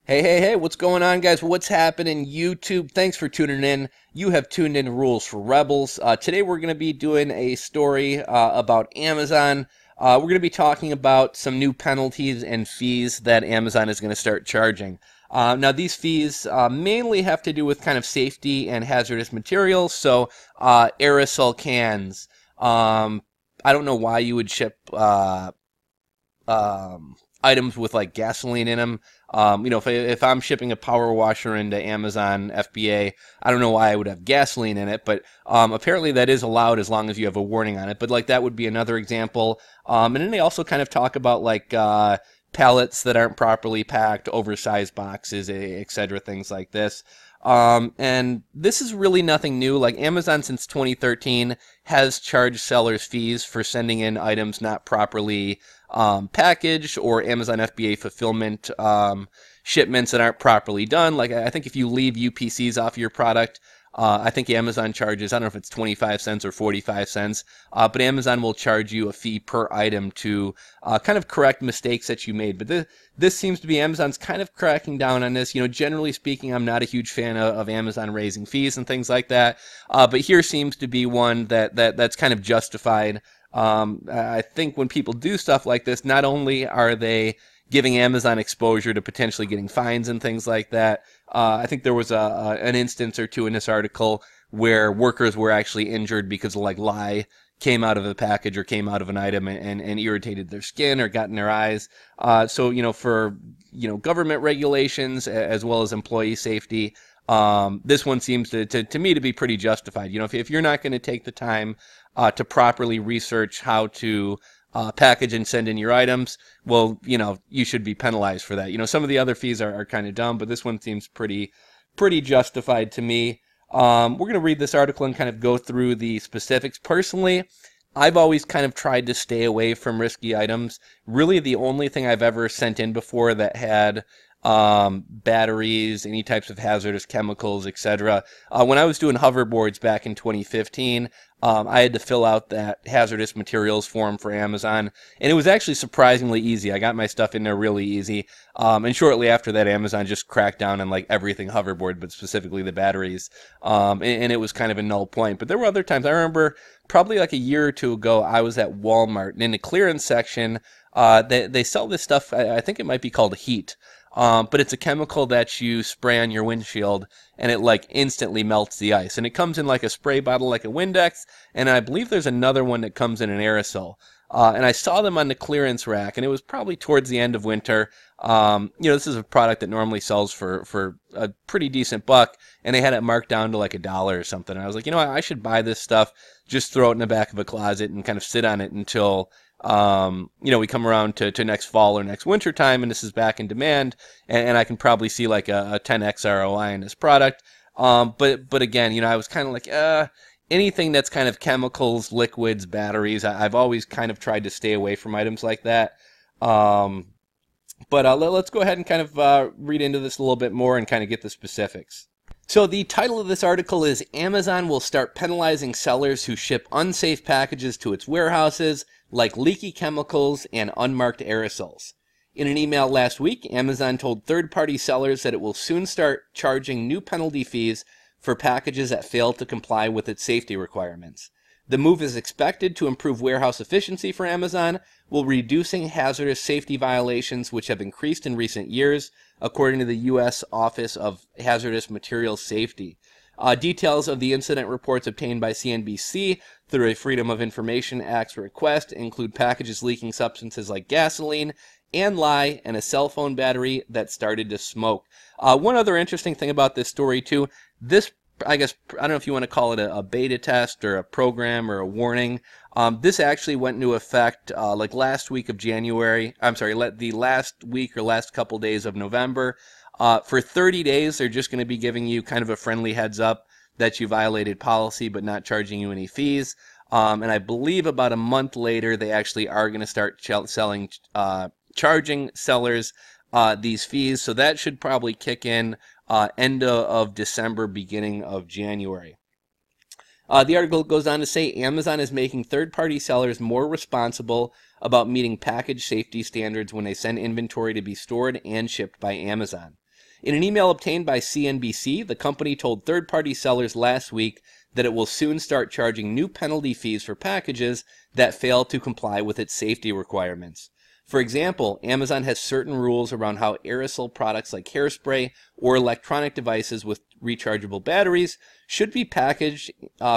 Hey, what's going on, guys? What's happening, YouTube? Thanks for tuning in. You have tuned in to Rules for Rebels. Today we're going to be doing a story about Amazon. We're going to be talking about some new penalties and fees that Amazon is going to start charging. Now, these fees mainly have to do with kind of safety and hazardous materials, so aerosol cans. I don't know why you would ship items with like gasoline in them. If I'm shipping a power washer into Amazon FBA, I don't know why I would have gasoline in it, but apparently that is allowed as long as you have a warning on it. But like that would be another example. And then they also kind of talk about like pallets that aren't properly packed, oversized boxes, etc., things like this. And this is really nothing new. Like Amazon since 2013 has charged sellers fees for sending in items not properly packaged, or Amazon FBA fulfillment shipments that aren't properly done. Like I think if you leave UPCs off your product, I think Amazon charges, I don't know if it's 25 cents or 45 cents, but Amazon will charge you a fee per item to kind of correct mistakes that you made. But this seems to be Amazon's kind of cracking down on this. Generally speaking, I'm not a huge fan of Amazon raising fees and things like that. But here seems to be one that's kind of justified. I think when people do stuff like this, not only are they giving Amazon exposure to potentially getting fines and things like that. I think there was an instance or two in this article where workers were actually injured because like lye came out of a package or came out of an item and irritated their skin or got in their eyes. So for government regulations as well as employee safety, this one seems to me to be pretty justified. If you're not going to take the time to properly research how to package and send in your items, well, you should be penalized for that. Some of the other fees are kind of dumb, but this one seems pretty justified to me. We're going to read this article and kind of go through the specifics. Personally, I've always kind of tried to stay away from risky items. Really, the only thing I've ever sent in before that had batteries, any types of hazardous chemicals, etc. When I was doing hoverboards back in 2015, I had to fill out that hazardous materials form for Amazon, and it was actually surprisingly easy. I got my stuff in there really easy, and shortly after that, Amazon just cracked down on like everything hoverboard, but specifically the batteries, and it was kind of a null point. But there were other times. I remember probably like a year or two ago, I was at Walmart, and in the clearance section, they sell this stuff. I think it might be called heat. But it's a chemical that you spray on your windshield, and it like instantly melts the ice. And it comes in like a spray bottle, like a Windex, and I believe there's another one that comes in an aerosol. And I saw them on the clearance rack, and it was probably towards the end of winter. This is a product that normally sells for a pretty decent buck, and they had it marked down to like $1 or something. And I was like, I should buy this stuff, just throw it in the back of a closet and kind of sit on it until we come around to next fall or next winter time, and this is back in demand, and I can probably see like a 10x ROI in this product. But again, I was kind of like, anything that's kind of chemicals, liquids, batteries, I've always kind of tried to stay away from items like that. But let's go ahead and kind of read into this a little bit more and kind of get the specifics. So the title of this article is Amazon will start penalizing sellers who ship unsafe packages to its warehouses, like leaky chemicals and unmarked aerosols. In an email last week, Amazon told third-party sellers that it will soon start charging new penalty fees for packages that fail to comply with its safety requirements. The move is expected to improve warehouse efficiency for Amazon, while reducing hazardous safety violations which have increased in recent years, according to the U.S. Office of Hazardous Materials Safety. Details of the incident reports obtained by CNBC through a Freedom of Information Act request include packages leaking substances like gasoline and lye and a cell phone battery that started to smoke. One other interesting thing about this story too, this, I guess, I don't know if you want to call it a beta test or a program or a warning. This actually went into effect like last week of January. I'm sorry, the last week or last couple days of November. For 30 days, they're just going to be giving you kind of a friendly heads up that you violated policy, but not charging you any fees. And I believe about a month later, they actually are going to start charging sellers these fees. So that should probably kick in end of December, beginning of January. The article goes on to say Amazon is making third-party sellers more responsible about meeting package safety standards when they send inventory to be stored and shipped by Amazon. In an email obtained by CNBC, the company told third-party sellers last week that it will soon start charging new penalty fees for packages that fail to comply with its safety requirements. For example, Amazon has certain rules around how aerosol products like hairspray or electronic devices with rechargeable batteries should be packaged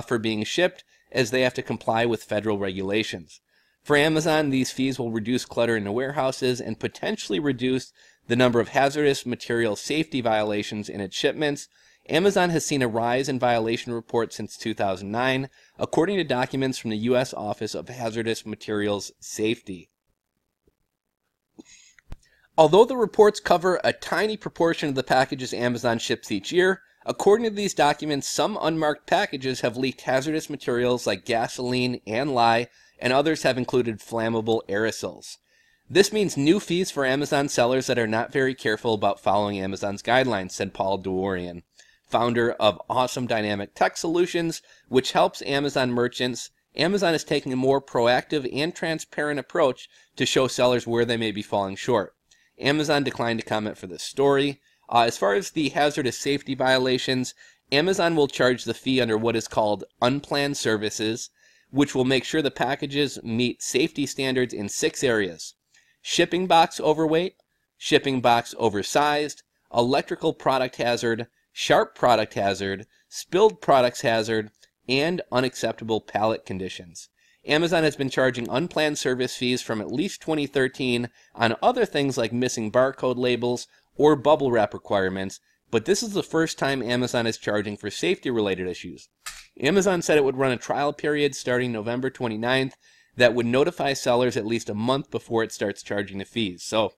for being shipped, as they have to comply with federal regulations. For Amazon, these fees will reduce clutter in the warehouses and potentially reduce the number of hazardous material safety violations in its shipments. Amazon has seen a rise in violation reports since 2009, according to documents from the U.S. Office of Hazardous Materials Safety. Although the reports cover a tiny proportion of the packages Amazon ships each year, according to these documents, some unmarked packages have leaked hazardous materials like gasoline and lye, and others have included flammable aerosols. This means new fees for Amazon sellers that are not very careful about following Amazon's guidelines, said Paul Dewarian, founder of Awesome Dynamic Tech Solutions, which helps Amazon merchants. Amazon is taking a more proactive and transparent approach to show sellers where they may be falling short. Amazon declined to comment for this story. As far as the hazardous safety violations, Amazon will charge the fee under what is called unplanned services, which will make sure the packages meet safety standards in 6 areas: shipping box overweight, shipping box oversized, electrical product hazard, sharp product hazard, spilled products hazard, and unacceptable pallet conditions. Amazon has been charging unplanned service fees from at least 2013 on other things like missing barcode labels or bubble wrap requirements, but this is the first time Amazon is charging for safety-related issues. Amazon said it would run a trial period starting November 29th that would notify sellers at least a month before it starts charging the fees. So,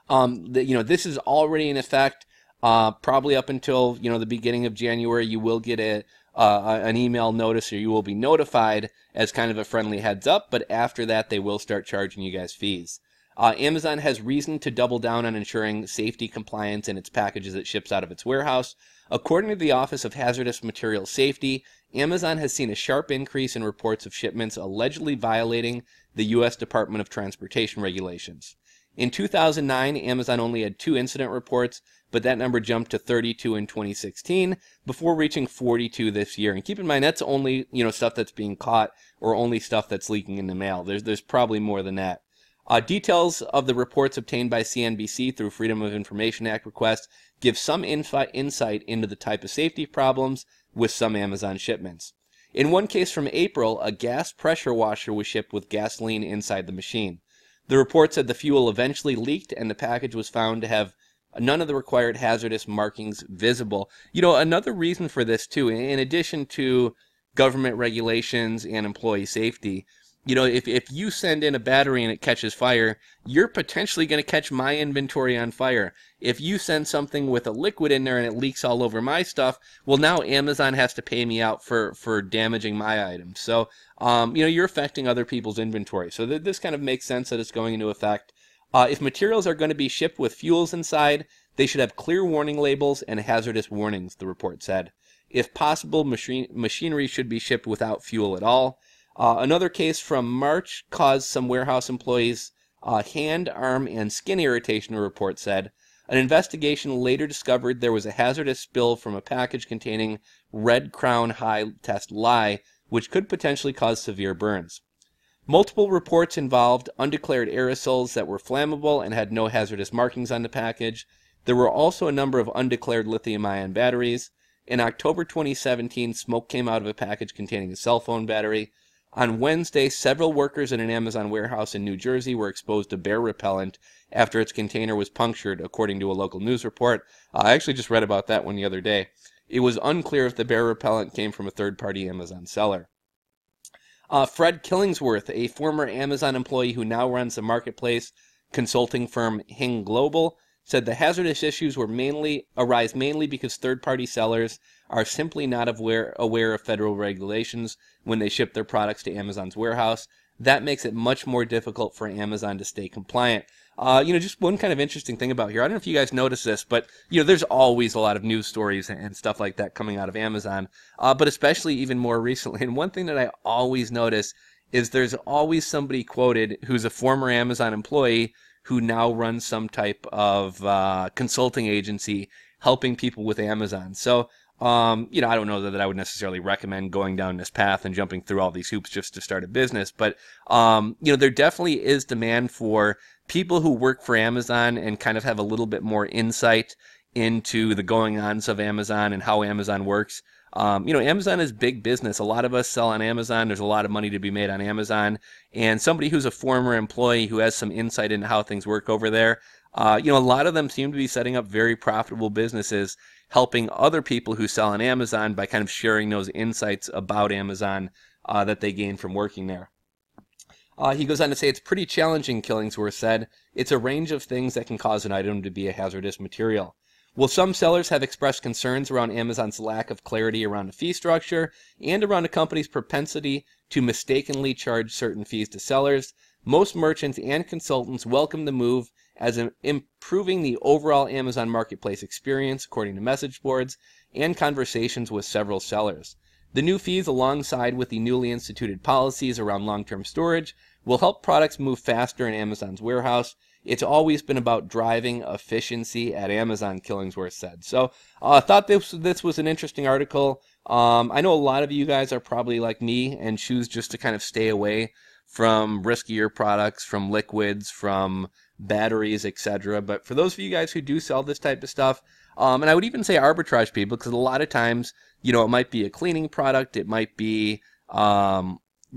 this is already in effect. Probably up until the beginning of January, you will get an email notice, or you will be notified as kind of a friendly heads up. But after that, they will start charging you guys fees. Amazon has reason to double down on ensuring safety compliance in its packages it ships out of its warehouse. According to the Office of Hazardous Materials Safety, Amazon has seen a sharp increase in reports of shipments allegedly violating the U.S. Department of Transportation regulations. In 2009, Amazon only had 2 incident reports, but that number jumped to 32 in 2016 before reaching 42 this year. And keep in mind, that's only stuff that's being caught or only stuff that's leaking in the mail. There's probably more than that. Details of the reports obtained by CNBC through Freedom of Information Act requests give some insight into the type of safety problems with some Amazon shipments. In one case from April, a gas pressure washer was shipped with gasoline inside the machine. The report said the fuel eventually leaked and the package was found to have none of the required hazardous markings visible. Another reason for this too, in addition to government regulations and employee safety, if you send in a battery and it catches fire, you're potentially going to catch my inventory on fire. If you send something with a liquid in there and it leaks all over my stuff, well, now Amazon has to pay me out for damaging my items. So, you're affecting other people's inventory. So this kind of makes sense that it's going into effect. If materials are going to be shipped with fuels inside, they should have clear warning labels and hazardous warnings, the report said. If possible, machinery should be shipped without fuel at all. Another case from March caused some warehouse employees hand, arm, and skin irritation, the report said. An investigation later discovered there was a hazardous spill from a package containing Red Crown High Test lye, which could potentially cause severe burns. Multiple reports involved undeclared aerosols that were flammable and had no hazardous markings on the package. There were also a number of undeclared lithium-ion batteries. In October 2017, smoke came out of a package containing a cell phone battery. On Wednesday, several workers in an Amazon warehouse in New Jersey were exposed to bear repellent after its container was punctured, according to a local news report. I actually just read about that one the other day. It was unclear if the bear repellent came from a third-party Amazon seller. Fred Killingsworth, a former Amazon employee who now runs the marketplace consulting firm Hing Global, said the hazardous issues arise mainly because third-party sellers are simply not aware of federal regulations when they ship their products to Amazon's warehouse. That makes it much more difficult for Amazon to stay compliant. Just one kind of interesting thing about here, I don't know if you guys notice this, but there's always a lot of news stories and stuff like that coming out of Amazon, but especially even more recently. And one thing that I always notice is there's always somebody quoted who's a former Amazon employee who now runs some type of consulting agency helping people with Amazon. So, you know, I don't know that I would necessarily recommend going down this path and jumping through all these hoops just to start a business. But, you know, there definitely is demand for people who work for Amazon and kind of have a little bit more insight into the going-ons of Amazon and how Amazon works. You know, Amazon is big business. A lot of us sell on Amazon. There's a lot of money to be made on Amazon. And somebody who's a former employee who has some insight into how things work over there, you know, a lot of them seem to be setting up very profitable businesses, helping other people who sell on Amazon by kind of sharing those insights about Amazon that they gain from working there. He goes on to say, it's pretty challenging, Killingsworth said. It's a range of things that can cause an item to be a hazardous material. While some sellers have expressed concerns around Amazon's lack of clarity around the fee structure and around a company's propensity to mistakenly charge certain fees to sellers, most merchants and consultants welcome the move as improving the overall Amazon marketplace experience, according to message boards and conversations with several sellers. The new fees, alongside with the newly instituted policies around long-term storage, will help products move faster in Amazon's warehouse. It's always been about driving efficiency at Amazon, Killingsworth said. So I thought this was an interesting article. I know a lot of you guys are probably like me and choose just to kind of stay away from riskier products, from liquids, from batteries, etc. But for those of you guys who do sell this type of stuff, and I would even say arbitrage people, because a lot of times, you know, it might be a cleaning product, it might be,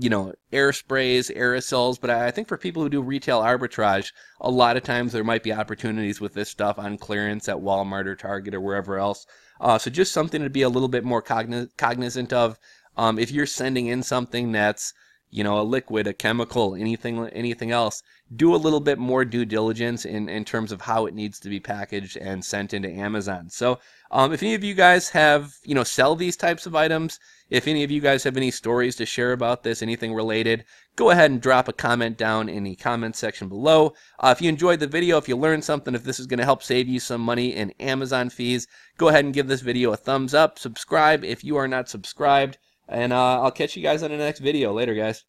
you know, air sprays, aerosols, but I think for people who do retail arbitrage, a lot of times there might be opportunities with this stuff on clearance at Walmart or Target or wherever else. So just something to be a little bit more cognizant of. If you're sending in something that's, you know, a liquid, a chemical, anything else, do a little bit more due diligence in terms of how it needs to be packaged and sent into Amazon. So if any of you guys have, you know, sell these types of items, if any of you guys have any stories to share about this, anything related, go ahead and drop a comment down in the comment section below. If you enjoyed the video, if you learned something, if this is going to help save you some money in Amazon fees, go ahead and give this video a thumbs up, subscribe if you are not subscribed, and I'll catch you guys on the next video. Later, guys.